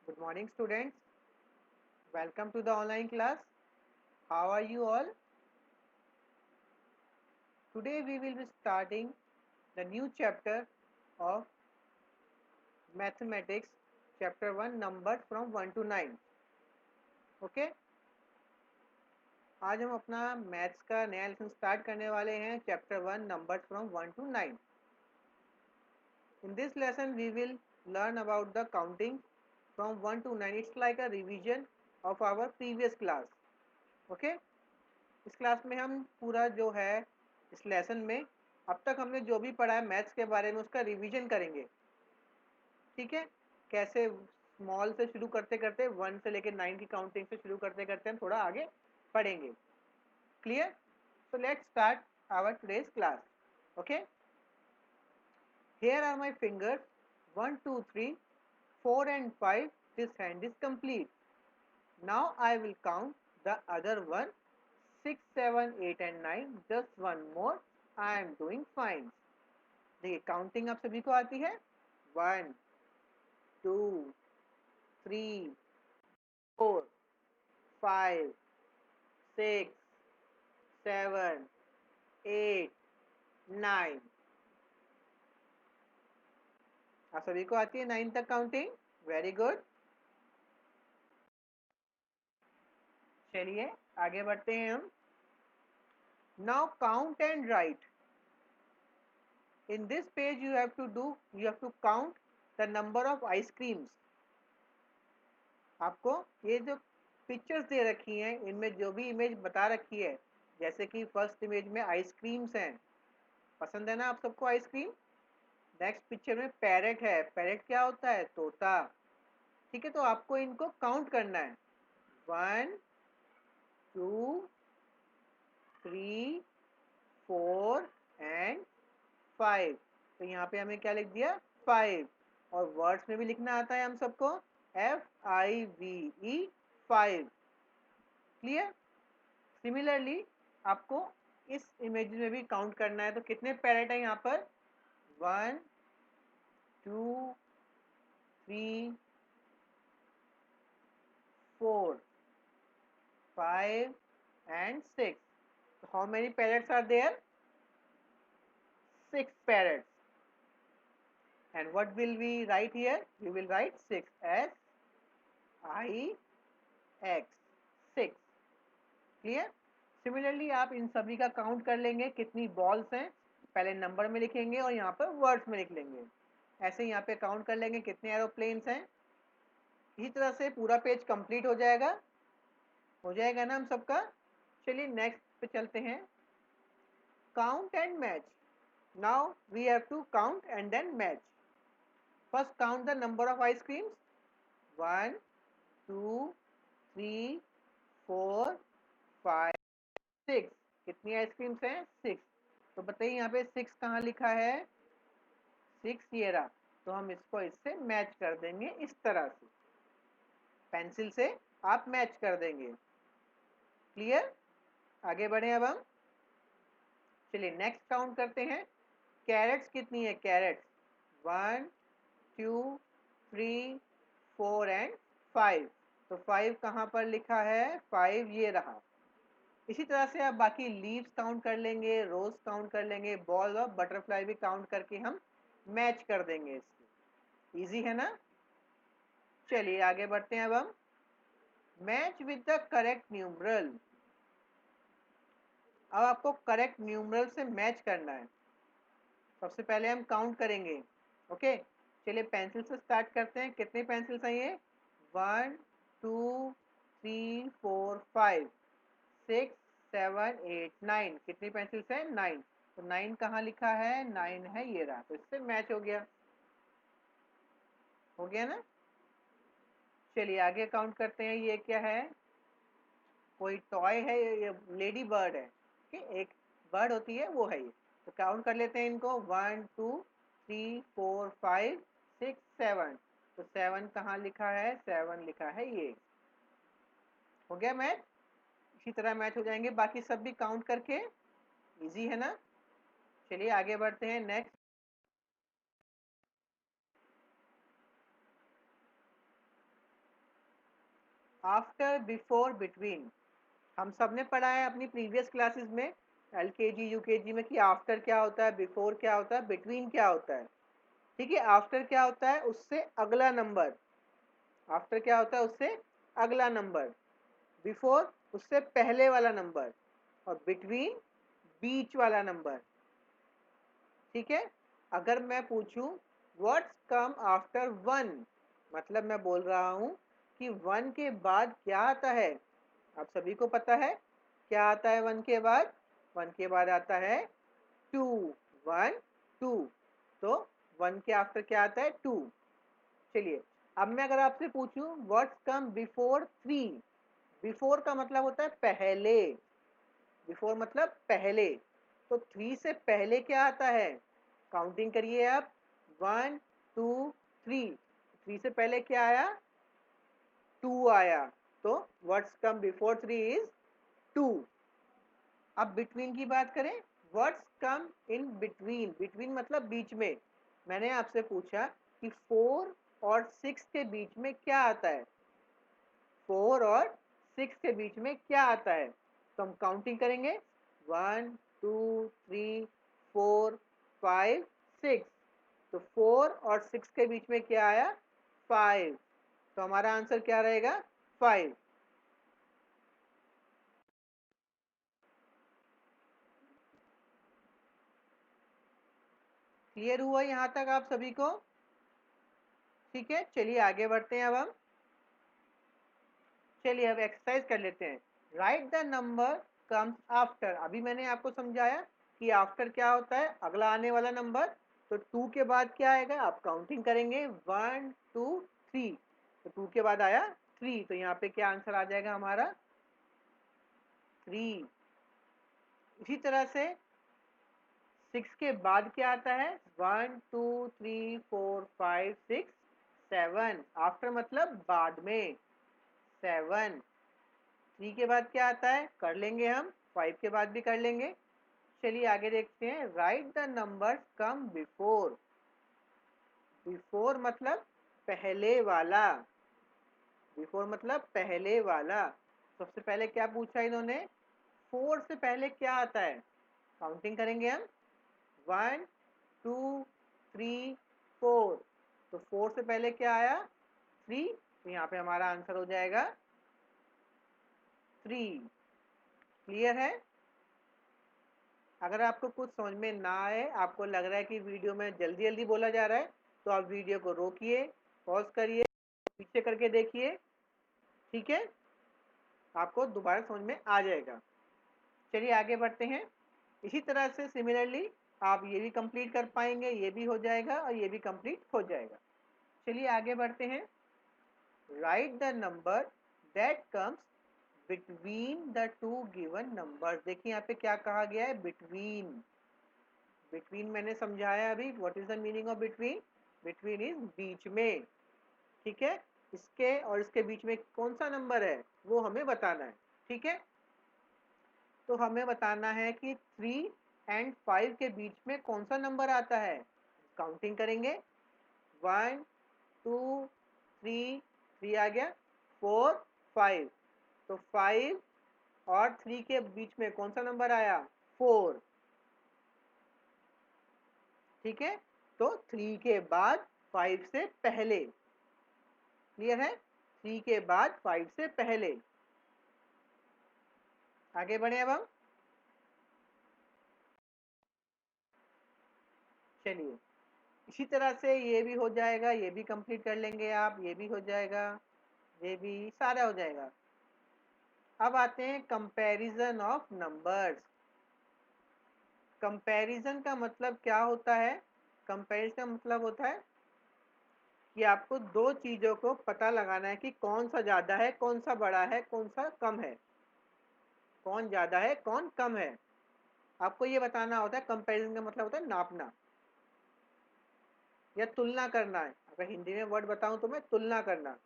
Good morning, students. Welcome to the online class. How are you all? Today we will be starting the new chapter of mathematics, chapter 1, numbers from 1 to 9. Okay? आज हम अपना maths का नया lesson start करने वाले हैं, chapter 1, numbers from 1 to 9. In this lesson we will learn about the counting from 1 to 9. It's like a revision of our previous class. Okay? इस class में हम पूरा जो है इस लेसन में अब तक हमने जो भी पढ़ा है मैथ्स के बारे में उसका रिवीजन करेंगे। ठीक है, कैसे स्मॉल से शुरू करते करते 1 से लेकर 9 की काउंटिंग से शुरू करते करते हम थोड़ा आगे पढ़ेंगे। Clear? So let's start our today's class. Okay, here are my fingers 1 2 3 4 and 5. This hand is complete. Now I will count the other one 6 7 8 and 9. Just one more. I am doing fine. देखिए counting आप सभी को आती है 1 2 3 4 5 6 7 8 9। आप सभी को आती है 9 तक काउंटिंग? Very good. चलिए आगे बढ़ते हैं हम। Now count and right. In this page you have to count the number of ice creams. आपको ये जो पिक्चर्स दे रखी हैं इनमें जो भी इमेज बता रखी है, जैसे कि फर्स्ट इमेज में आइसक्रीम्स हैं, पसंद है ना आप सबको आइसक्रीम। नेक्स्ट पिक्चर में पैरेट है, पैरेट क्या होता है? तोता। ठीक है, तो आपको इनको काउंट करना है 1 2 3 4 एंड 5। तो यहाँ पे हमें क्या लिख दिया? 5। और वर्ड्स में भी लिखना आता है हम सबको FIVE 5। क्लियर? सिमिलरली आपको इस इमेज में भी काउंट करना है। तो कितने पैरेट है यहाँ पर? 1 2 3 4 5 and 6. So how many parrots are there? 6 parrots. And what will we write here? We will write 6 S I X 6. Clear? Similarly आप इन सभी का काउंट कर लेंगे कितनी बॉल्स हैं, पहले नंबर में लिखेंगे और यहाँ पर वर्ड्स में लिख लेंगे। ऐसे यहाँ पे काउंट कर लेंगे कितने एरोप्लेन्स हैं। इसी तरह से पूरा पेज कंप्लीट हो जाएगा ना हम सबका। चलिए नेक्स्ट पे चलते हैं। Count and match. Now we have to count and then match. First count the number of ice creams 1 2 3 4 5 6। कितनी आइसक्रीम्स हैं? 6। तो बताइए यहाँ पे 6 कहाँ लिखा है? 6 ये रहा। तो हम इसको इससे मैच कर देंगे इस तरह से, पेंसिल से आप मैच कर देंगे। क्लियर? आगे बढ़े अब हम। चलिए नेक्स्ट काउंट करते हैं। कैरेट्स कितनी है? Carrots 1 2 3 4 and 5। तो 5 कहाँ पर लिखा है? 5 ये रहा। इसी तरह से आप बाकी लीव्स काउंट कर लेंगे, रोज काउंट कर लेंगे, बॉल और बटरफ्लाई भी काउंट करके हम मैच कर देंगे इसको। इजी है ना? चलिए आगे बढ़ते हैं अब हम। Match with the correct numeral. अब आपको करेक्ट न्यूमरल से मैच करना है। सबसे पहले हम काउंट करेंगे। ओके, चलिए पेंसिल से स्टार्ट करते हैं। कितने पेंसिल्स हैं ये? 1 2 3 4 5 6 7 8 9। कितनी पेंसिल्स हैं? 9। तो 9 कहाँ लिखा है? 9 है ये रहा। तो इससे मैच हो गया। ना? चलिए आगे काउंट करते हैं। ये क्या है? कोई टॉय है? ये लेडी बर्ड है। एक बर्ड होती है वो है ये। तो काउंट कर लेते हैं इनको 1 2 3 4 5 6 7। तो 7 कहाँ लिखा है? 7 लिखा है ये। हो गया मैच? इसी तरह मैच हो जाएंगे बाकी सब भी काउंट करके। इजी है ना? चलिए आगे बढ़ते हैं नेक्स्ट। After, before, between. हम सब ने पढ़ा है अपनी प्रीवियस क्लासेस में, एलकेजी यूकेजी में, कि आफ्टर क्या होता है, बिफोर क्या होता है, बिटवीन क्या होता है। ठीक है, आफ्टर क्या होता है, उससे अगला नंबर। आफ्टर क्या होता है, उससे अगला नंबर। बिफोर उससे पहले वाला नंबर, और बिटवीन बीच वाला नंबर। ठीक है, अगर मैं पूछूं व्हाट्स कम आफ्टर वन, मतलब मैं बोल रहा हूं कि वन के बाद क्या आता है। आप सभी को पता है क्या आता है वन के बाद। वन के बाद आता है टू। वन टू, तो वन के आफ्टर क्या आता है, टू। चलिए, अब मैं अगर आपसे पूछूं what's come before three, before का मतलब होता है पहले। बिफोर मतलब पहले, तो थ्री से पहले क्या आता है, काउंटिंग करिए आप। वन टू थ्री, थ्री से पहले क्या आया, टू आया। तो what's come before three is two. अब बिटवीन की बात करें, what's come in between, between मतलब बीच में। मैंने आपसे पूछा कि फोर और सिक्स के बीच में क्या आता है, फोर और सिक्स के बीच में क्या आता है। तो हम काउंटिंग करेंगे, one two three four five six. तो फोर और सिक्स के बीच में क्या आया, फाइव। तो हमारा आंसर क्या रहेगा, फाइव। क्लियर हुआ यहाँ तक आप सभी को। ठीक है, चलिए आगे बढ़ते हैं। अब हम चलिए अब एक्सरसाइज कर लेते हैं। Right the number comes after. अभी मैंने आपको समझाया कि आफ्टर क्या होता है, अगला आने वाला नंबर। तो टू के बाद क्या आएगा, आप काउंटिंग करेंगे, वन टू थ्री। तो टू के बाद आया थ्री, तो यहाँ पे क्या आंसर आ जाएगा हमारा, थ्री। इसी तरह से सिक्स के बाद क्या आता है, one two three four five six seven. After मतलब बाद में, सेवन। थ्री के बाद क्या आता है, कर लेंगे हम, फाइव के बाद भी कर लेंगे। चलिए आगे देखते हैं। Right the numbers come before. Before मतलब पहले वाला, बिफोर मतलब पहले वाला। सबसे पहले क्या पूछा इन्होंने, फोर से पहले क्या आता है, काउंटिंग करेंगे हम, वन टू थ्री फोर। तो फोर से पहले क्या आया, थ्री। तो यहाँ पे हमारा आंसर हो जाएगा थ्री। क्लियर है। अगर आपको कुछ समझ में ना आए, आपको लग रहा है कि वीडियो में जल्दी जल्दी बोला जा रहा है, तो आप वीडियो को रोकिए, पॉज करिए, पीछे करके देखिए। ठीक है, आपको दोबारा समझ में आ जाएगा। चलिए आगे बढ़ते हैं। इसी तरह से सिमिलरली आप ये भी कंप्लीट कर पाएंगे, ये भी हो जाएगा और ये भी कंप्लीट हो जाएगा। चलिए आगे बढ़ते हैं। Right the number that comes between the two given numbers. देखिए यहाँ पे क्या कहा गया है, बिटवीन। बिटवीन मैंने समझाया अभी, what is the meaning of between. Between is बीच में। ठीक है, इसके और इसके बीच में कौन सा नंबर है वो हमें बताना है। ठीक है, तो हमें बताना है कि थ्री एंड फाइव के बीच में कौन सा नंबर आता है। काउंटिंग करेंगे, वन टू थ्री, थ्री आ गया, फोर फाइव। तो फाइव और थ्री के बीच में कौन सा नंबर आया, फोर। ठीक है, तो थ्री के बाद फाइव से पहले। क्लियर है, थ्री के बाद फाइव से पहले। आगे बढ़े अब हम। चलिए, इसी तरह से ये भी हो जाएगा, ये भी कंप्लीट कर लेंगे आप, ये भी हो जाएगा, ये भी सारा हो जाएगा। अब आते हैं कंपैरिजन ऑफ नंबर्स। कंपैरिजन का मतलब क्या होता है, कंपैरिजन का मतलब होता है कि आपको दो चीजों को पता लगाना है कि कौन सा ज्यादा है, कौन सा बड़ा है, कौन सा कम है, कौन ज्यादा है, कौन कम है। आपको ये बताना होता है। कंपैरिजन का मतलब होता है नापना या तुलना करना है। अगर हिंदी में वर्ड बताऊं तो मैं तुलना करना।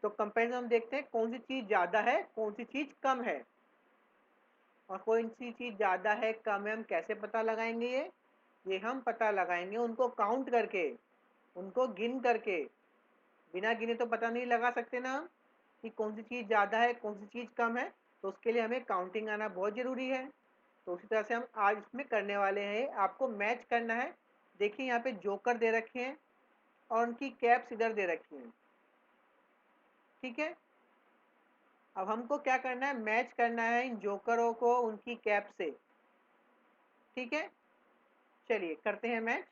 तो कंपैरिजन हम देखते हैं कौन सी चीज ज्यादा है, कौन सी चीज कम है। और कौन सी चीज ज्यादा है, कम है, हम कैसे पता लगाएंगे, ये हम पता लगाएंगे उनको काउंट करके, उनको गिन करके। बिना गिने तो पता नहीं लगा सकते ना हम। कि कौन सी चीज़ ज़्यादा है, कौन सी चीज़ कम है, तो उसके लिए हमें काउंटिंग आना बहुत ज़रूरी है। तो उसी तरह से हम आज इसमें करने वाले हैं। आपको मैच करना है। देखिए यहाँ पे जोकर दे रखे हैं और उनकी कैप्स इधर दे रखी हैं, ठीक है। अब हमको क्या करना है, मैच करना है इन जोकरों को उनकी कैप से, ठीक है। चलिए करते हैं मैच।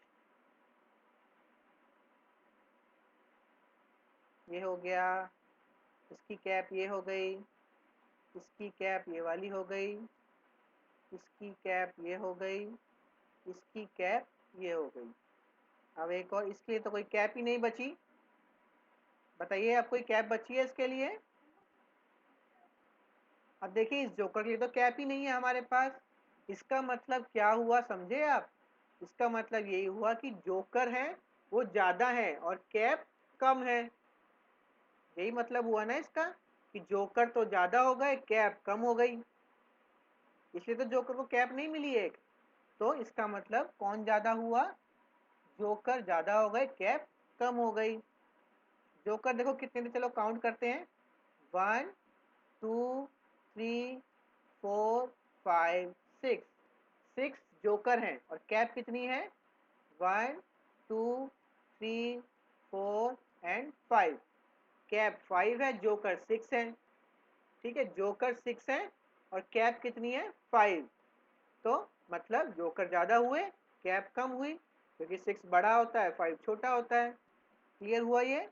ये हो गया, इसकी कैप ये हो गई, इसकी कैप ये वाली हो गई, इसकी कैप ये हो गई, इसकी कैप ये हो गई। अब एक और, इसके लिए तो कोई कैप ही नहीं बची। बताइए अब कोई कैप बची है इसके लिए? अब देखिए इस जोकर के लिए तो कैप ही नहीं है हमारे पास। इसका मतलब क्या हुआ समझे आप? इसका मतलब यही हुआ कि जोकर है वो ज़्यादा है और कैप कम है। यही मतलब हुआ ना इसका, कि जोकर तो ज़्यादा हो गए, कैप कम हो गई, इसलिए तो जोकर को कैप नहीं मिली एक। तो इसका मतलब कौन ज़्यादा हुआ? जोकर ज़्यादा हो गए, कैप कम हो गई। जोकर देखो कितने थे, चलो काउंट करते हैं। 1 2 3 4 5 6। 6 जोकर हैं और कैप कितनी है? 1 2 3 4 एंड 5। कैप 5 है, जोकर 6 है, ठीक है। जोकर 6 है और कैप कितनी है? 5। तो मतलब जोकर ज़्यादा हुए, कैप कम हुई, क्योंकि 6 बड़ा होता है, 5 छोटा होता है। क्लियर हुआ ये?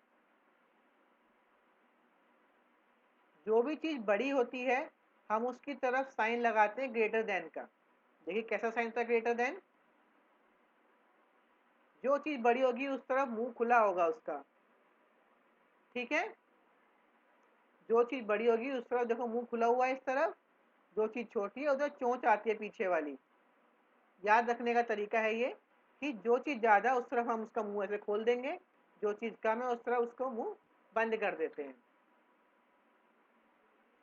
जो भी चीज़ बड़ी होती है हम उसकी तरफ साइन लगाते हैं ग्रेटर देन का। देखिए कैसा साइन था ग्रेटर देन? जो चीज़ बड़ी होगी उस तरफ मुंह खुला होगा उसका, ठीक है। जो चीज़ बड़ी होगी उस तरफ देखो मुंह खुला हुआ है इस तरफ। जो चीज़ छोटी है उधर चोंच आती है पीछे वाली। याद रखने का तरीका है ये, कि जो चीज़ ज़्यादा उस तरफ हम उसका मुंह ऐसे खोल देंगे, जो चीज़ कम है उस तरफ उसको मुंह बंद कर देते हैं।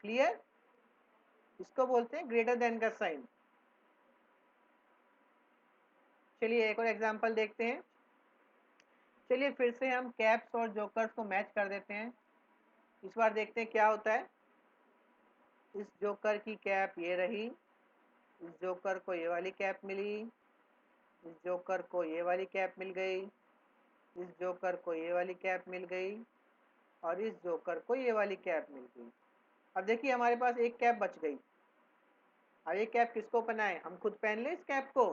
क्लियर? इसको बोलते हैं ग्रेटर देन का साइन। चलिए एक और एग्जांपल देखते हैं। चलिए फिर से हम कैप्स और जोकर्स को मैच कर देते हैं। इस बार देखते हैं क्या होता है। इस जोकर की कैप ये रही, इस जोकर को ये वाली कैप मिली, इस जोकर को ये वाली कैप मिल गई, इस जोकर को ये वाली कैप मिल गई और इस जोकर को ये वाली कैप मिल गई। अब देखिए हमारे पास एक कैप बच गई। अब ये कैप किसको पहनाए? हम खुद पहन ले इस कैप को।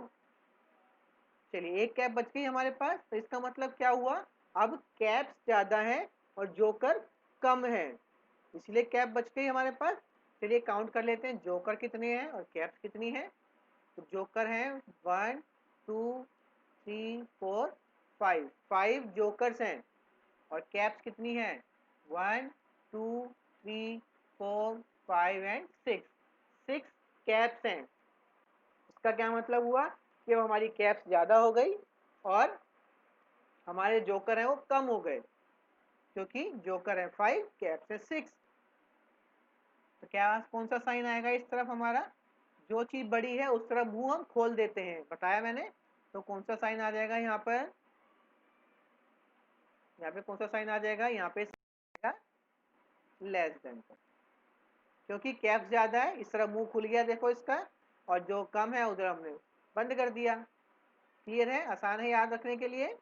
चलिए एक कैप बच गई हमारे पास, तो इसका मतलब क्या हुआ? अब कैप्स ज़्यादा है और जोकर कम है, इसलिए कैप बच गई हमारे पास। चलिए काउंट कर लेते हैं जोकर कितने हैं और कैप्स कितनी है। तो जोकर हैं 1 2 3 4 5। 5 जोकर्स हैं और कैप्स कितनी है? 1 2 3 4 5 एंड 6। 6 कैप्स हैं। इसका क्या मतलब हुआ कि अब हमारी कैप्स ज़्यादा हो गई और हमारे जोकर हैं वो कम हो गए, क्योंकि जोकर है 5, कैप्स है 6। तो क्या कौन सा साइन आएगा इस तरफ हमारा? जो चीज़ बड़ी है उस तरफ मुंह हम खोल देते हैं, बताया मैंने। तो कौन सा साइन आ जाएगा यहाँ पर? यहाँ पे कौन सा साइन आ जाएगा? यहाँ पे लेस देन का, क्योंकि कैप्स ज़्यादा है इस तरफ मुंह खुल गया देखो इसका, और जो कम है उधर हमने बंद कर दिया। क्लियर है? आसान है याद रखने के लिए।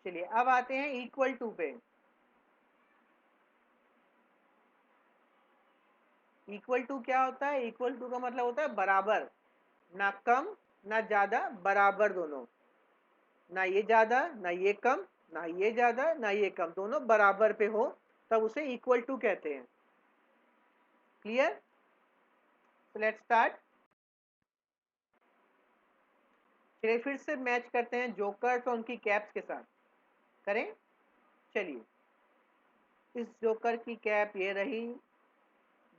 चलिए अब आते हैं इक्वल टू पे। इक्वल टू क्या होता है? इक्वल टू का मतलब होता है बराबर, ना कम ना ज़्यादा, बराबर दोनों। ना ये ज़्यादा ना ये कम, ना ये ज़्यादा ना ये कम, दोनों बराबर पे हो तब उसे इक्वल टू कहते हैं। क्लियर? Let's start. चलिए फिर से मैच करते हैं जोकर्स और उनकी कैप्स के साथ। करें? चलिए इस जोकर की कैप ये रही,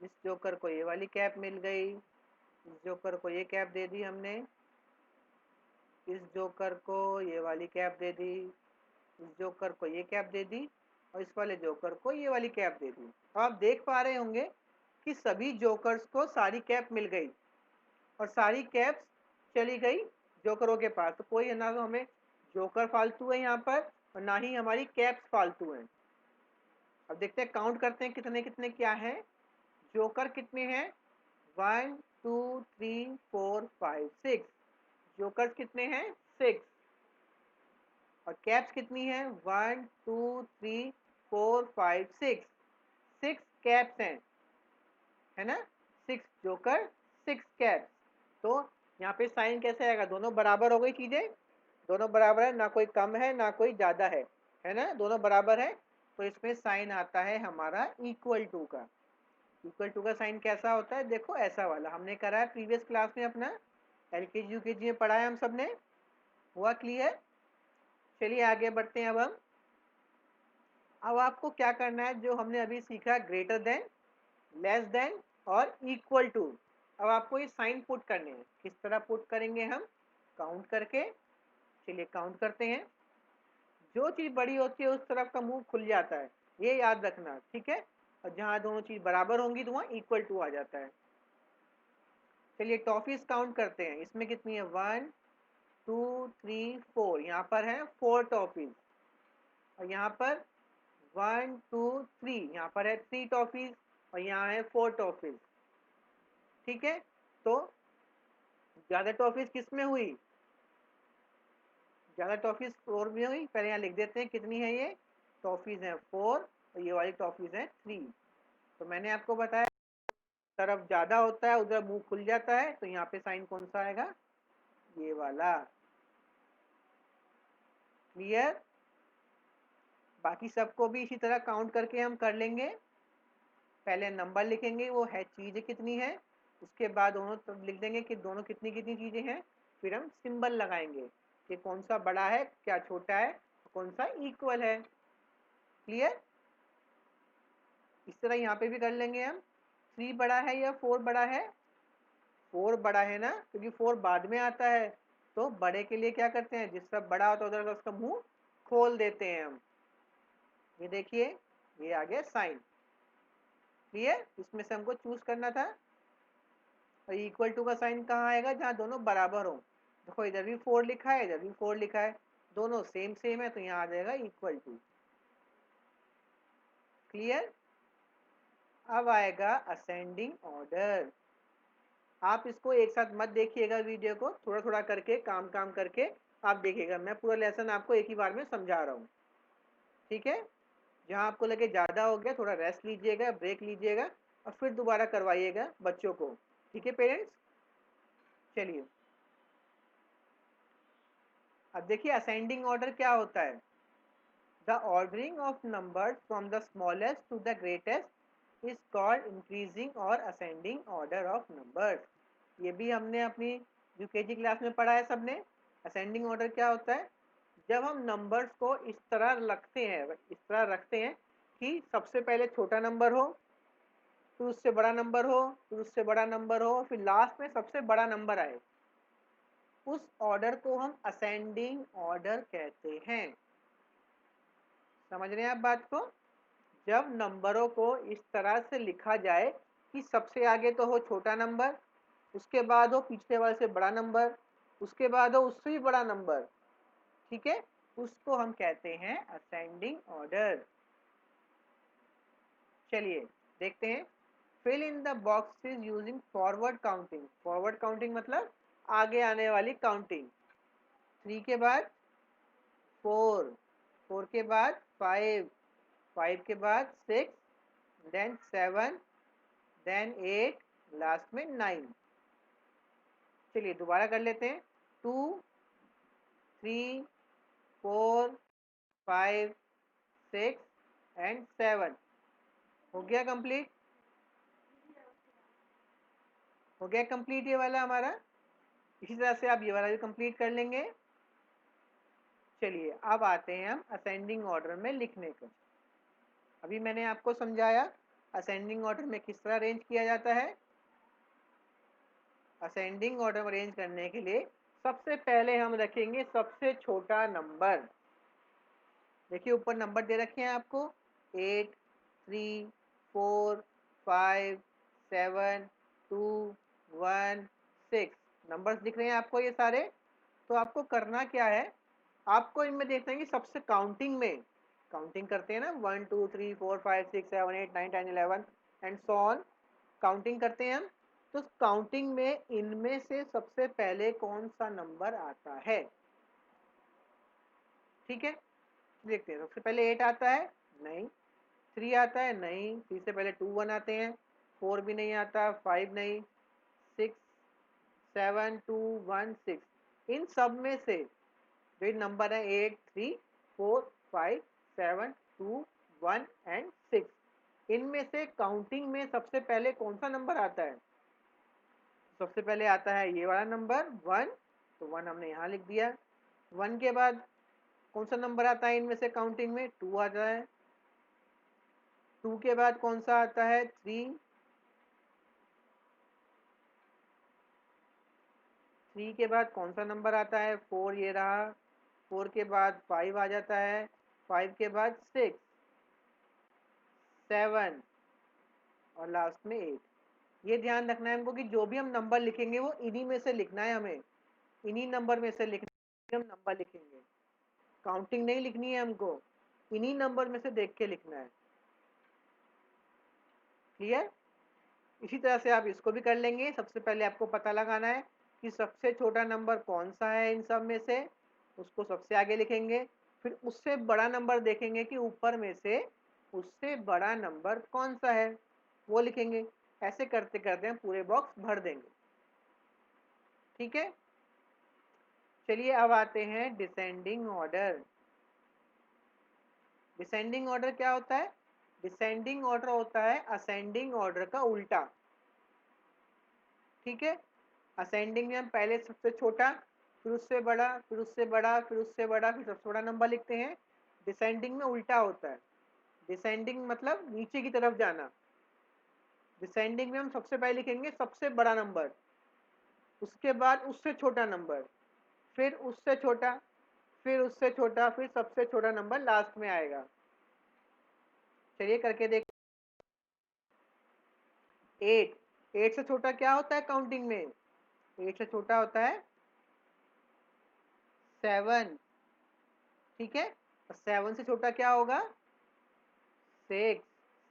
जिस जोकर को ये वाली कैप मिल गई, इस जोकर को ये कैप दे दी हमने, इस जोकर को ये वाली कैप दे दी, इस जोकर को ये कैप दे दी और इस वाले जोकर को ये वाली कैप दे दी। अब आप देख पा रहे होंगे कि सभी जोकर्स को सारी कैप मिल गई और सारी कैप्स चली गई जोकरों के पास। तो कोई ना तो हमें जोकर फालतू है यहाँ पर और ना ही हमारी कैप्स फालतू हैं। अब देखते हैं, काउंट करते हैं कितने कितने क्या है। जोकर कितने हैं? 1 2 3 4 5 6। जोकर्स कितने हैं? 6। और कैप्स कितनी है? 1 2 3 4 5 6। 6 कैप्स हैं, है ना? 6 जोकर, 6 कैप्स। तो यहाँ पे साइन कैसे आएगा? दोनों बराबर हो गई चीजें, दोनों बराबर है, ना कोई कम है ना कोई ज्यादा है ना? दोनों बराबर है, तो इसमें साइन आता है हमारा इक्वल टू का। इक्वल टू का साइन कैसा होता है? देखो ऐसा वाला हमने करा है प्रीवियस क्लास में, अपना एलकेजी यूकेजी में पढ़ा है हम सब ने। हुआ क्लियर? चलिए आगे बढ़ते हैं। अब आपको क्या करना है, जो हमने अभी सीखा, ग्रेटर देन, लेस देन और इक्वल टू। अब आपको ये साइन पुट करने हैं। किस तरह पुट करेंगे हम? काउंट करके। चलिए काउंट करते हैं। जो चीज बड़ी होती है उस तरफ का मुंह खुल जाता है, ये याद रखना, ठीक है? और जहां दोनों चीज बराबर होंगी तो वहां इक्वल टू आ जाता है। चलिए टॉफीज काउंट करते हैं। इसमें कितनी है? 1 2 3 4। यहाँ पर है 4 टॉफीज। और यहाँ पर 1 2 3, यहाँ पर है 3 टॉफीज और यहाँ है 4 टॉफीज। ठीक है, तो ज्यादा टॉफीज किस में हुई? ज्यादा टॉफीज 4 में हुई। पहले यहाँ लिख देते हैं कितनी है ये टॉफीज हैं, 4, और ये वाली टॉफीज हैं 3। तो मैंने आपको बताया, तरफ ज्यादा होता है उधर मुंह खुल जाता है, तो यहाँ पे साइन कौन सा आएगा? ये वाला। क्लियर? बाकी सबको भी इसी तरह काउंट करके हम कर लेंगे। पहले नंबर लिखेंगे, वो है चीज़ें कितनी है, उसके बाद दोनों तरफ लिख देंगे कि दोनों कितनी कितनी चीज़ें हैं। फिर हम सिंबल लगाएंगे कि कौन सा बड़ा है, क्या छोटा है, कौन सा इक्वल है। क्लियर? इस तरह यहाँ पे भी कर लेंगे हम। 3 बड़ा है या 4 बड़ा है? 4 बड़ा है ना, क्योंकि 4 बाद में आता है। तो बड़े के लिए क्या करते हैं, जिस तरफ बड़ा होता है उधर उसका मुंह खोल देते हैं हम। ये देखिए, ये आ गया साइन। क्लियर? इसमें से हमको चूज करना था। और इक्वल टू का साइन कहाँ आएगा? जहाँ दोनों बराबर हो। देखो इधर भी 4 लिखा है, इधर भी 4 लिखा है, दोनों सेम सेम है, तो यहाँ आ जाएगा इक्वल टू। क्लियर? अब आएगा असेंडिंग ऑर्डर। आप इसको एक साथ मत देखिएगा, वीडियो को थोड़ा थोड़ा करके, काम काम करके आप देखिएगा। मैं पूरा लेसन आपको एक ही बार में समझा रहा हूँ, ठीक है? जहाँ आपको लगे ज़्यादा हो गया, थोड़ा रेस्ट लीजिएगा, ब्रेक लीजिएगा और फिर दोबारा करवाइएगा बच्चों को। ठीक है पेरेंट्स? चलिए अब देखिए असेंडिंग ऑर्डर क्या होता है। The ordering of numbers from the smallest to the greatest is called increasing और असेंडिंग ऑर्डर ऑफ नंबर्स। ये भी हमने अपनी यूकेजी क्लास में पढ़ा है सबने। असेंडिंग ऑर्डर क्या होता है? जब हम नंबर्स को इस तरह रखते हैं कि सबसे पहले छोटा नंबर हो, फिर उससे बड़ा नंबर हो, फिर उससे बड़ा नंबर हो, फिर लास्ट में सबसे बड़ा नंबर आए, उस ऑर्डर को हम असेंडिंग ऑर्डर कहते हैं। समझ रहे हैं आप बात को? जब नंबरों को इस तरह से लिखा जाए कि सबसे आगे तो हो छोटा नंबर, उसके बाद हो पिछले वाले से बड़ा नंबर, उसके बाद हो उससे भी बड़ा नंबर, ठीक है, उसको हम कहते हैं असेंडिंग ऑर्डर। चलिए देखते हैं। Fill in the boxes using forward counting. Forward counting मतलब आगे आने वाली काउंटिंग। 3 के बाद 4, 4 के बाद 5, 5 के बाद 6, देन 7, देन 8, लास्ट में 9। चलिए दोबारा कर लेते हैं। 2 3 4 5 6 एंड 7। हो गया कंप्लीट? हो गया कंप्लीट ये वाला हमारा। इसी तरह से आप ये वाला भी कंप्लीट कर लेंगे। चलिए अब आते हैं हम असेंडिंग ऑर्डर में लिखने को। अभी मैंने आपको समझाया असेंडिंग ऑर्डर में किस तरह अरेंज किया जाता है। असेंडिंग ऑर्डर में अरेंज करने के लिए सबसे पहले हम रखेंगे सबसे छोटा नंबर। देखिए ऊपर नंबर दे रखे हैं आपको, 8 3 4 5 7 2 1 6 नंबर्स दिख रहे हैं आपको ये सारे। तो आपको करना क्या है, आपको इनमें देखना है कि सबसे काउंटिंग करते हैं ना, 1 2 3 4 5 6 7 8 9 10 11 एंड सो ऑन, काउंटिंग करते हैं हम। तो काउंटिंग में इनमें से सबसे पहले कौन सा नंबर आता है? ठीक है, देखते हैं। सबसे पहले 8 आता है? नहीं। 3 आता है? नहीं। 3 से पहले 2 1 आते हैं। 4 भी नहीं आता, 5 नहीं, 6 7 2 1 6। इन सब में से जो नंबर है 8 3 4 5 7 2 1 एंड 6, इनमें से काउंटिंग में सबसे पहले कौन सा नंबर आता है? सबसे पहले आता है ये वाला नंबर 1, तो 1 हमने यहाँ लिख दिया। 1 के बाद कौन सा नंबर आता है इनमें से काउंटिंग में? 2 आता है। 2 के बाद कौन सा आता है? 3। 3 के बाद कौन सा नंबर आता है? 4, ये रहा। 4 के बाद 5 आ जाता है। 5 के बाद 6 7 और लास्ट में 8। ये ध्यान रखना है हमको कि जो भी हम नंबर लिखेंगे वो इन्हीं में से लिखना है, हमें इन्हीं नंबर में से लिखना है। हम नंबर लिखेंगे, काउंटिंग नहीं लिखनी है हमको, इन्हीं नंबर में से देख के लिखना है। क्लियर? इसी तरह से आप इसको भी कर लेंगे। सबसे पहले आपको पता लगाना है कि सबसे छोटा नंबर कौन सा है इन सब में से, उसको सबसे आगे लिखेंगे। फिर उससे बड़ा नंबर देखेंगे कि ऊपर में से उससे बड़ा नंबर कौन सा है, वो लिखेंगे। ऐसे करते करते हम पूरे बॉक्स भर देंगे। ठीक है, चलिए अब आते हैं डिसेंडिंग ऑर्डर। डिसेंडिंग ऑर्डर क्या होता है? डिसेंडिंग ऑर्डर होता है असेंडिंग ऑर्डर का उल्टा। ठीक है, असेंडिंग में हम पहले सबसे छोटा, फिर उससे बड़ा, फिर उससे बड़ा, फिर उससे बड़ा, फिर सबसे बड़ा नंबर लिखते हैं। डिसेंडिंग में उल्टा होता है। डिसेंडिंग मतलब नीचे की तरफ जाना। डिसेंडिंग में हम सबसे पहले लिखेंगे सबसे बड़ा नंबर, उसके बाद उससे छोटा नंबर, फिर उससे छोटा, फिर उससे छोटा, फिर सबसे छोटा नंबर लास्ट में आएगा। चलिए करके देख। 8, 8 से छोटा क्या होता है काउंटिंग में? 8 से छोटा होता है 7। ठीक है, 7 से छोटा क्या होगा? 6।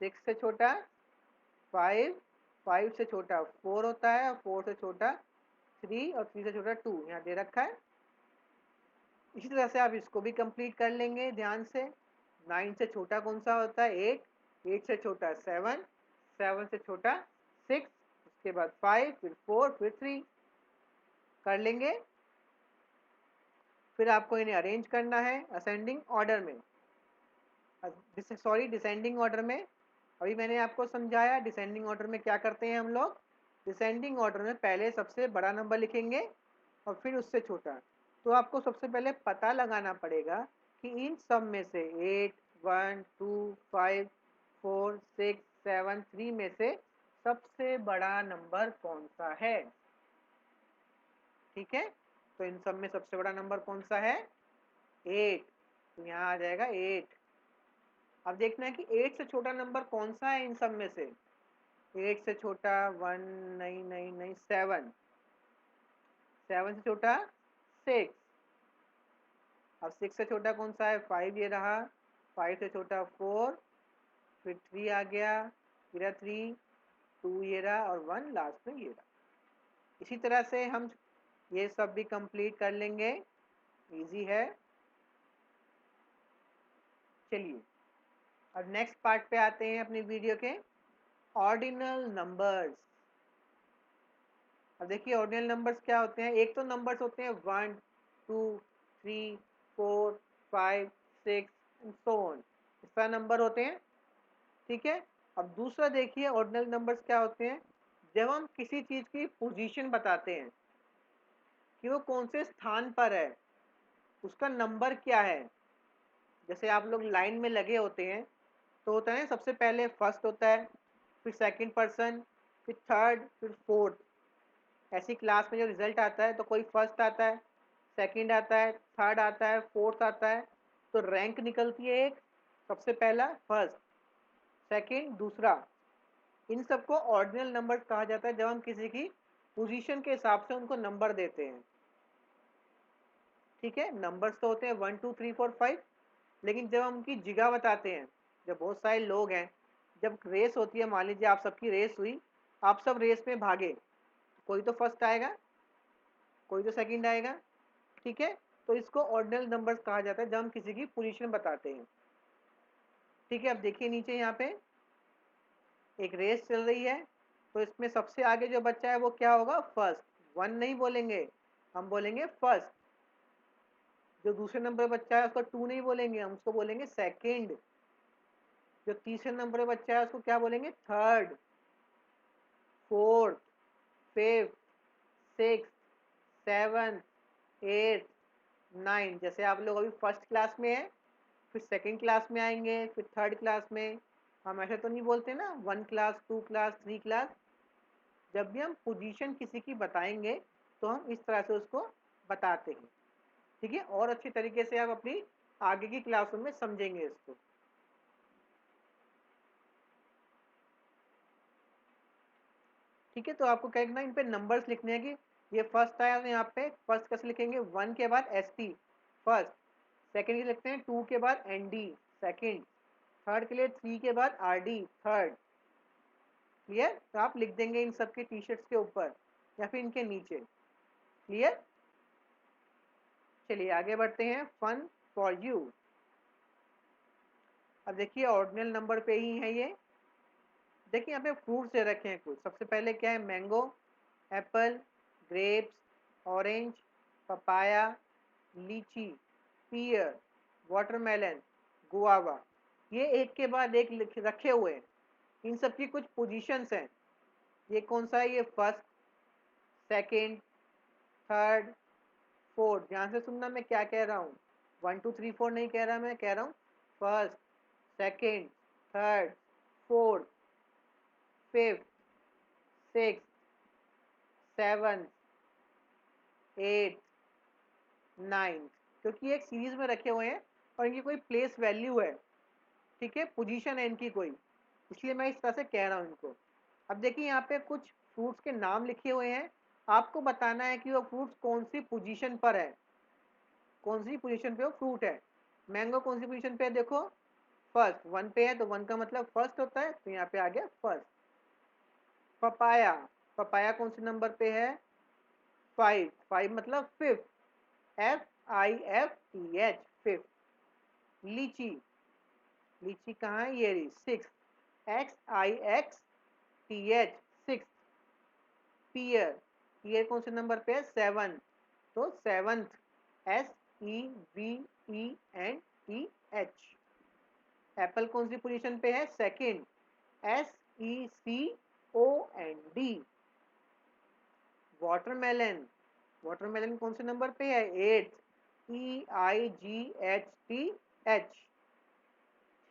6 से छोटा 5। 5 से छोटा 4 होता है, और 4 से छोटा 3, और 3 से छोटा 2 यहाँ दे रखा है। इसी तरह से आप इसको भी कंप्लीट कर लेंगे ध्यान से। 9 से छोटा कौन सा होता है? 8। 8 से छोटा 7। 7 से छोटा 6, उसके बाद 5, फिर 4, फिर 3 कर लेंगे। फिर आपको इन्हें अरेंज करना है असेंडिंग ऑर्डर में, सॉरी डिसेंडिंग ऑर्डर में। अभी मैंने आपको समझाया डिसेंडिंग ऑर्डर में क्या करते हैं हम लोग। डिसेंडिंग ऑर्डर में पहले सबसे बड़ा नंबर लिखेंगे और फिर उससे छोटा। तो आपको सबसे पहले पता लगाना पड़ेगा कि इन सब में से 8 1 2 5 4 6 7 3 में से सबसे बड़ा नंबर कौन सा है। ठीक है, तो इन सब में सबसे बड़ा नंबर कौन सा है? 8, तो यहाँ आ जाएगा 8। अब देखना है कि 8 से छोटा नंबर कौन सा है इन सब में से। 8 से छोटा 1 नहीं नहीं नहीं 7। 7 से छोटा 6। अब 6 से छोटा कौन सा है? 5, ये रहा। 5 से छोटा 4, फिर 3 आ गया, फिर 3, 2 ये रहा, और 1 लास्ट में ये रहा। इसी तरह से हम ये सब भी कंप्लीट कर लेंगे, इजी है। चलिए अब नेक्स्ट पार्ट पे आते हैं अपनी वीडियो के, ऑर्डिनल नंबर्स। अब देखिए ऑर्डिनल नंबर्स क्या होते हैं। एक तो नंबर्स होते हैं 1 2 3 4 5 6 सो ऑन, इस तरह नंबर होते हैं। ठीक है, अब दूसरा देखिए ऑर्डिनल नंबर्स क्या होते हैं। जब हम किसी चीज़ की पोजीशन बताते हैं कि वो कौन से स्थान पर है, उसका नंबर क्या है। जैसे आप लोग लाइन में लगे होते हैं तो होता है सबसे पहले फर्स्ट होता है, फिर सेकंड पर्सन, फिर थर्ड, फिर फोर्थ। ऐसी क्लास में जो रिजल्ट आता है तो कोई फर्स्ट आता है, सेकंड आता है, थर्ड आता है, फोर्थ आता है। तो रैंक निकलती है एक, सबसे पहला फर्स्ट, सेकंड दूसरा। इन सबको ऑर्डिनल नंबर कहा जाता है जब हम किसी की पोजीशन के हिसाब से उनको नंबर देते हैं। ठीक है, नंबर्स तो होते हैं 1 2 3 4 5, लेकिन जब हम उनकी जगह बताते हैं, जब बहुत सारे लोग हैं, जब रेस होती है, मान लीजिए आप सबकी रेस हुई, आप सब रेस में भागे, कोई तो फर्स्ट आएगा, कोई तो सेकंड आएगा। ठीक है, तो इसको ऑर्डिनल नंबर्स कहा जाता है जब हम किसी की पोजीशन बताते हैं। ठीक है, अब देखिए नीचे यहाँ पे एक रेस चल रही है, तो इसमें सबसे आगे जो बच्चा है वो क्या होगा, फर्स्ट। वन नहीं बोलेंगे, हम बोलेंगे फर्स्ट। जो दूसरे नंबर पर बच्चा है उसको टू नहीं बोलेंगे, हम उसको बोलेंगे सेकंड। जो तीसरे नंबर पर बच्चा है उसको क्या बोलेंगे, third, fourth, fifth, six, seven, eight, nine. जैसे आप लोग अभी फर्स्ट क्लास में हैं, फिर सेकंड क्लास में आएंगे, फिर थर्ड क्लास में। हम ऐसे तो नहीं बोलते ना, one class, two class, three class. जब भी हम पोजीशन किसी की बताएंगे तो हम इस तरह से उसको बताते हैं। ठीक है, और अच्छी तरीके से आप अपनी आगे की क्लासों में समझेंगे इसको। ठीक है, तो आपको क्या करना है, इन पे नंबर्स लिखने हैं कि ये फर्स्ट आया तो यहाँ पे फर्स्ट कैसे लिखेंगे, वन के बाद एस टी फर्स्ट, सेकेंड के लिखते हैं टू के बाद एन डी सेकेंड, थर्ड के लिए थ्री के बाद आर डी थर्ड। क्लियर, तो आप लिख देंगे इन सबके टी शर्ट्स के ऊपर या फिर इनके नीचे। क्लियर, चलिए आगे बढ़ते हैं, फन फॉर यू। अब देखिए ऑर्डिनल नंबर पे ही है ये। देखिए यहाँ पे फ्रूट्स दे रखे हैं कुछ। सबसे पहले क्या है, mango, Apple, grapes, orange, papaya, लीची, पियर, वाटरमेलन, गुआवा। ये एक के बाद एक रखे हुए हैं, इन सब की कुछ पोजीशंस हैं। ये कौन सा है, ये फर्स्ट, सेकंड, थर्ड, फोर्थ। ध्यान से सुनना मैं क्या कह रहा हूँ, 1 2 3 4 नहीं कह रहा, मैं कह रहा हूँ first, second, third, fourth, fifth, six, seven, eight, ninth. क्योंकि एक सीरीज में रखे हुए हैं और इनकी कोई प्लेस वैल्यू है। ठीक है, पोजीशन है इनकी कोई, इसलिए मैं इस तरह से कह रहा हूँ इनको। अब देखिए यहाँ पे कुछ फ्रूट्स के नाम लिखे हुए हैं, आपको बताना है कि वो फ्रूट्स कौन सी पोजीशन पर है, कौन सी पोजीशन पे वो फ्रूट है। मैंगो कौन सी पोजीशन पे है, देखो फर्स्ट, वन पे है तो वन का मतलब फर्स्ट होता है, तो यहाँ पे आ गया फर्स्ट। पपाया, पपाया कौन से नंबर पे है, फाइव, फाइव मतलब fifth, F I F T H fifth. Litchi, litchi कहाँ है, ये रही six, S I X T H six. Pear, pear कौन से नंबर पे है, सेवन, तो seventh, S E V E N T H. Apple कौन सी पोजीशन पे है, second, S E C O N D. Watermelon, watermelon कौन से नंबर पे है, eight, E I G H T H.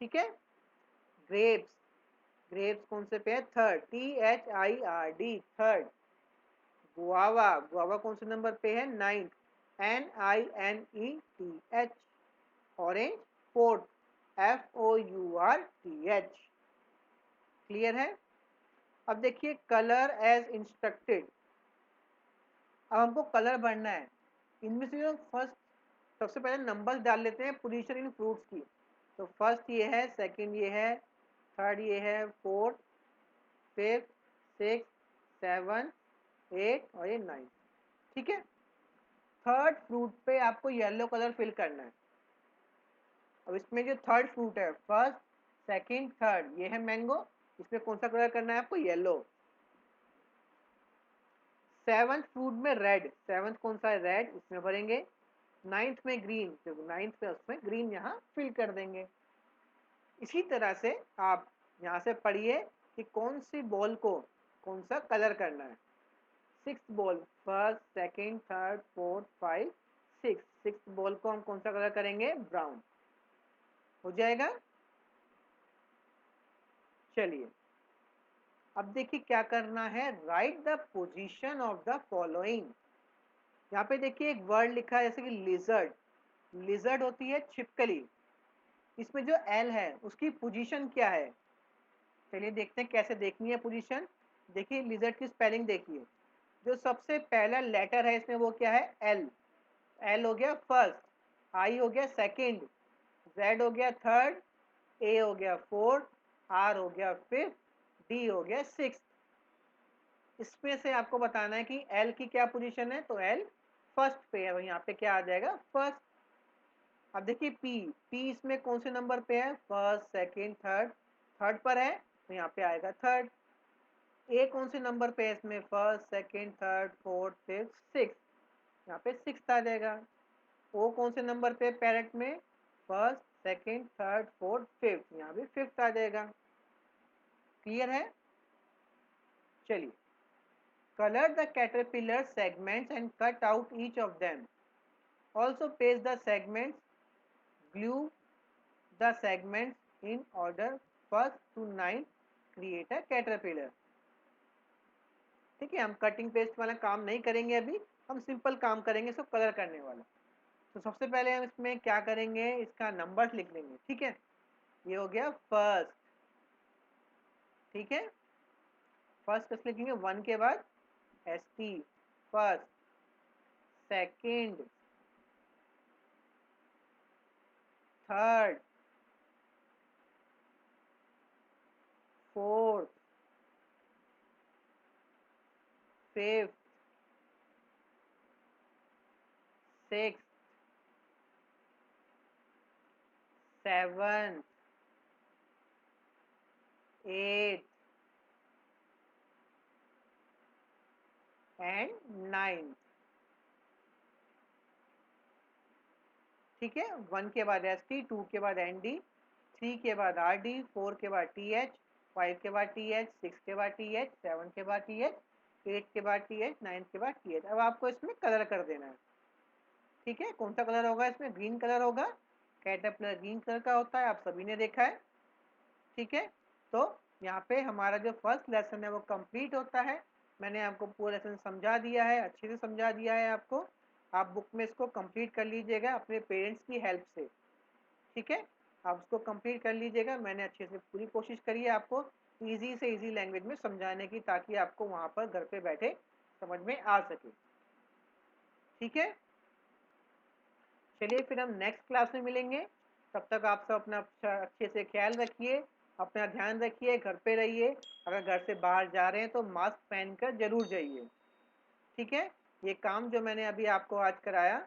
ठीक है, ग्रेप्स, ग्रेप्स कौन से पे है, third, T H I R D third. Guava, guava कौन से नंबर पे है, ninth, N I N E T H. Orange fourth, F O U R T H. Clear है। अब देखिए कलर एज इंस्ट्रक्टेड। अब हमको कलर भरना है, इनमें से जो फर्स्ट, सबसे पहले नंबर्स डाल लेते हैं पोजीशन इन फ्रूट्स की। तो फर्स्ट ये है, सेकंड ये है, थर्ड ये है, fourth, fifth, six, seven, eight और ये नाइन। ठीक है, थर्ड फ्रूट पे आपको येलो कलर फिल करना है। अब इसमें जो थर्ड फ्रूट है, फर्स्ट, सेकंड, थर्ड, ये है मैंगो, इसमें कौन सा कलर करना है आपको, येलो। सेवंथ फ्रूट में रेड, सेवंथ कौन सा है, रेड, इसमें भरेंगे। नाइन्थ में ग्रीन, तो नाइन्थ में उसमें ग्रीन यहाँ फिल कर देंगे। इसी तरह से आप यहाँ से पढ़िए कि कौन सी बॉल को कौन सा कलर करना है। Six ball, first, second, third, fourth, five, six, six ball को हम कौन सा कलर करेंगे, ब्राउन। हो जाएगा। चलिए अब देखिए क्या करना है, right the position of the following. यहाँ पे देखिए एक वर्ड लिखा है जैसे कि लिजर्ड, लिजर्ड होती है छिपकली। इसमें जो एल है उसकी पोजीशन क्या है, चलिए देखते हैं कैसे देखनी है पोजीशन। देखिए लिजर्ड की स्पेलिंग देखिए, जो सबसे पहला लेटर है इसमें वो क्या है, एल। एल हो गया फर्स्ट, आई हो गया सेकंड, जेड हो गया थर्ड, ए हो गया फोर्थ, आर हो गया फिफ्थ, डी हो गया सिक्स। इसमें से आपको बताना है कि एल की क्या पोजीशन है, तो एल फर्स्ट पे है, यहाँ पे क्या आ जाएगा फर्स्ट। अब देखिए पी, पी इसमें कौन से नंबर पे है, फर्स्ट सेकंड थर्ड, थर्ड पर है तो यहाँ पे आएगा थर्ड। ए कौन से नंबर पे है इसमें, first second third fourth fifth six, यहाँ पे सिक्स आ जाएगा। ओ कौन से नंबर पे पैरेट में, first second third fourth fifth, यहाँ भी फिफ्थ आ जाएगा। क्लियर है? चलिए, colour the caterpillar segments and cut out each of them, also paste the segments, glue the segments in order first to ninth, create a caterpillar. ठीक है, हम cutting paste वाला काम नहीं करेंगे अभी, हम सिंपल काम करेंगे इसको कलर करने वाला। तो सबसे पहले हम इसमें क्या करेंगे, इसका नंबर लिख लेंगे। ठीक है, ये हो गया फर्स्ट। ठीक है, फर्स्ट कैसे लिखेंगे, वन के बाद S T, first second third fourth fifth six seven eight and nine. ठीक है, वन के बाद एस टी, टू के बाद एन डी, थ्री के बाद आर डी, फोर के बाद टी एच, फाइव के बाद टी एच, सिक्स के बाद टी एच, सेवन के बाद टी एच, एट के बाद टी एच, नाइन के बाद टी एच। अब आपको इसमें कलर कर देना है। ठीक है, कौन सा कलर होगा इसमें, ग्रीन कलर होगा, कैटरपिलर ग्रीन कलर का होता है, आप सभी ने देखा है। ठीक है, तो यहाँ पे हमारा जो फर्स्ट लेसन है वो कंप्लीट होता है। मैंने आपको पूरा लेसन समझा दिया है, अच्छे से समझा दिया है आपको। आप बुक में इसको कंप्लीट कर लीजिएगा अपने पेरेंट्स की हेल्प से। ठीक है, आप उसको कंप्लीट कर लीजिएगा। मैंने अच्छे से पूरी कोशिश करी है आपको इजी से इजी लैंग्वेज में समझाने की, ताकि आपको वहाँ पर घर पे बैठे समझ में आ सके। ठीक है, चलिए फिर हम नेक्स्ट क्लास में मिलेंगे। तब तक आप सब अपना अच्छे से ख्याल रखिए, अपना ध्यान रखिए, घर पे रहिए। अगर घर से बाहर जा रहे हैं तो मास्क पहनकर जरूर जाइए। ठीक है, ये काम जो मैंने अभी आपको आज कराया,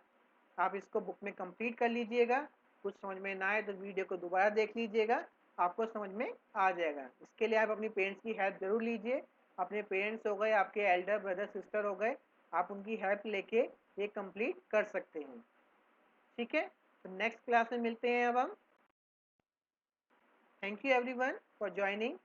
आप इसको बुक में कंप्लीट कर लीजिएगा। कुछ समझ में ना आए तो वीडियो को दोबारा देख लीजिएगा, आपको समझ में आ जाएगा। इसके लिए आप अपनी पेरेंट्स की हेल्प जरूर लीजिए। अपने पेरेंट्स हो गए, आपके एल्डर ब्रदर सिस्टर हो गए, आप उनकी हेल्प लेके ये कंप्लीट कर सकते हैं। ठीक है, तो नेक्स्ट क्लास में मिलते हैं अब हम। Thank you everyone for joining.